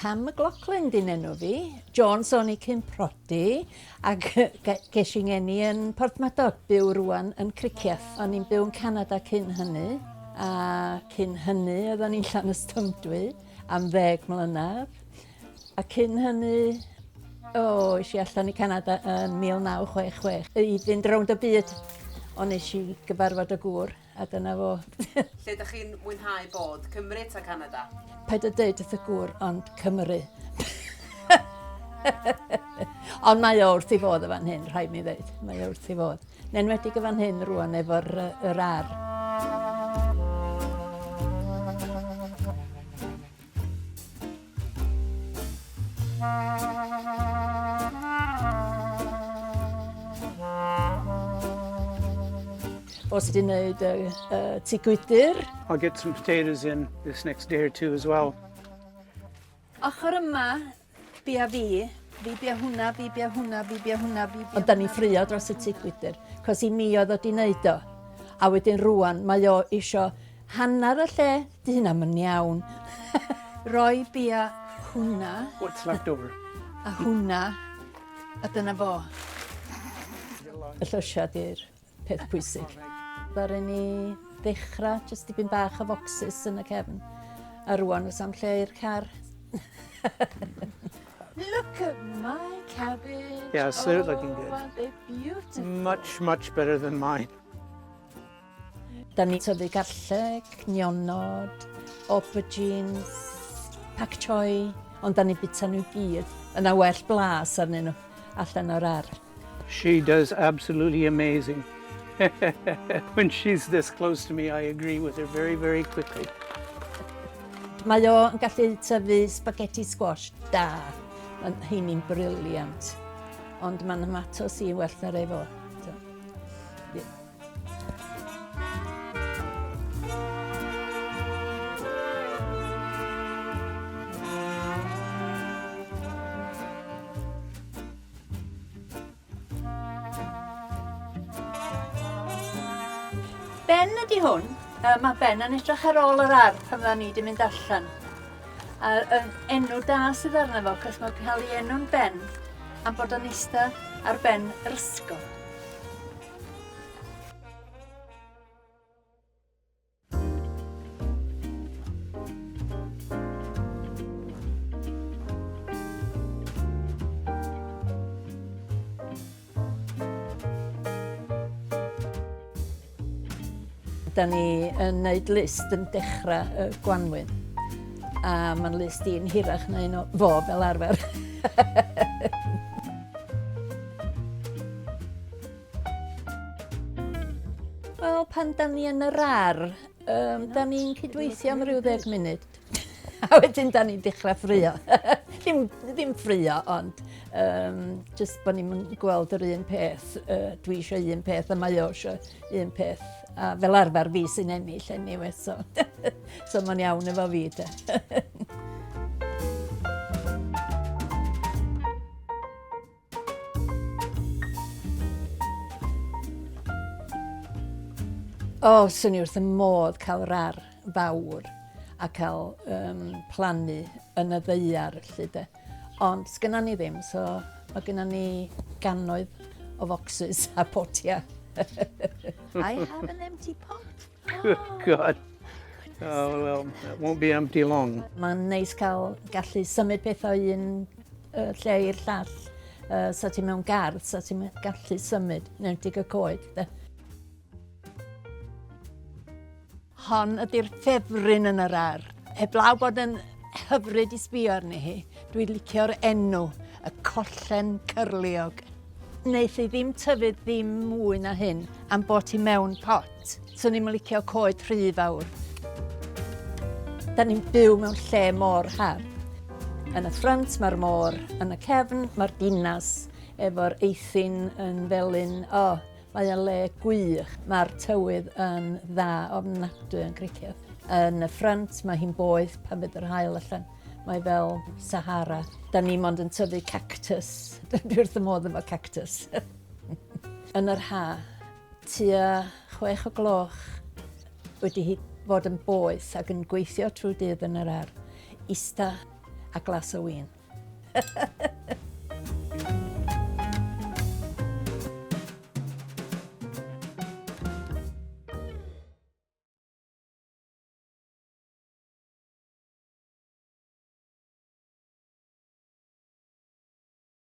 Pam McLaughlin di'n enw fi. Jones o'n i cyn prodi, ac ges i ngeni yn Porthmadog, byw rwan yn Criccieth. O'n i'n byw yn Nghanada cyn hynny, a cyn hynny oedden ni'n Llanystumdwy am 10 mlynedd. A cyn hynny, eisiau allan i Canada yn 1966. I fynd rownd y byd, ond nes i gyfarfod y gŵr, a dyna fo. Lle ydych chi'n mwynhau bod? Cymru ta Canada? Paid o deud wrth y gŵr, ond Cymru. Ond mae o wrth i fod y fan hyn, rhaid mi ddeud. Mae o wrth i fod. Yn enwedig y fan hyn rwan efo'r ar. Os ydy'n gwneud tŷ gwydr. I'll get some potatoes in this next day or two as well. Ochr yma, bia fi bia hwnna, fi bia hwnna, fi bia hwnna, fi bia. Ond da ni ffrio dros y tŷ gwydr, cos i mi oedd o di wneud o. A wedyn rwan, mae o isio hanner y lle, di hynna yn iawn. Roi bia hwnna. What's left over? A hwnna, a dyna fo. Y llysiad i'r peth pwysig. Ddaru ni ddechrau, jyst dipyn bach o focsys yn y cefn. A rwan oes am lle i'r car. Look at my cabbage. Yes, they're looking good. Aren't they beautiful? Much better than mine. Da ni tyfu garlleg, nionod, aubergines, pak choi, ond da ni bita nhw gyd. Yna well blas arnyn nhw, allan o'r ar. She does absolutely amazing. When she's this close to me, I agree with her very, very quickly. Mae o yn gallu tyfu spaghetti squash da. Mae hynny'n briliant. Ond mae'n tomatos i well na'r efo. Ben ydi hwn. Mae Ben yn edrych ar ôl yr ar pan fydda ni wedi mynd allan. A enw da sydd arno fo, cos mae'n cael ei enw'n Ben am bod yn eista ar ben yr ysgol. Da ni yn gwneud list yn dechrau y Gwanwyn. A mae'n list i'n hirach na un o fo fel arfer. Wel, pan da ni yn yr ar, da ni'n cydweithio am ryw 10 munud. A wedyn da ni'n dechrau ffrio. Ddim ffrio, ond jyst bod ni'n gweld yr un peth. Dwi eisiau un peth a mae o eisiau un peth. A fel arfer fi sy'n ennill anyway, so mae'n iawn efo fi de. Swn i wrth y modd cael yr ar fawr a cael plannu yn y ddeiar, lly de. Ond sgynna ni ddim, so mae gynna ni gannoedd o focsys a potia. I have an empty pot. Good God. Oh, well, that won't be empty long. Mae'n neis gallu symud pethau un lle i'r llall. Sa ti mewn gardd, sa ti'n gallu symud, newtig y coed. De. Hon ydy'r ffefryn yn yr ar. Heblaw bod yn hyfryd i sbio arni hi, dwi'n licio'r enw, y collen cyrliog. Wneith i ddim tyfu ddim mwy na hyn am bod ti mewn pot. So ni'n licio coed rhy fawr. Da ni'n byw mewn lle môr har. Yn y ffrynt mae'r môr, yn y cefn mae'r dinas efo'r eithin yn felyn. Mae o'n le gwych. Mae'r tywydd yn dda ofnadwy yn Nghricieth. Yn y ffrynt mae hi'n boeth pan fydd yr haul allan. Mae fel Sahara. Da ni mond yn tyfu cactus. Dwi wrth y modd efo cactus. Yn yr ha, tua 6 o gloch wedi fod yn boeth ac yn gweithio trwy dydd yn yr ar. Ista a glas o win.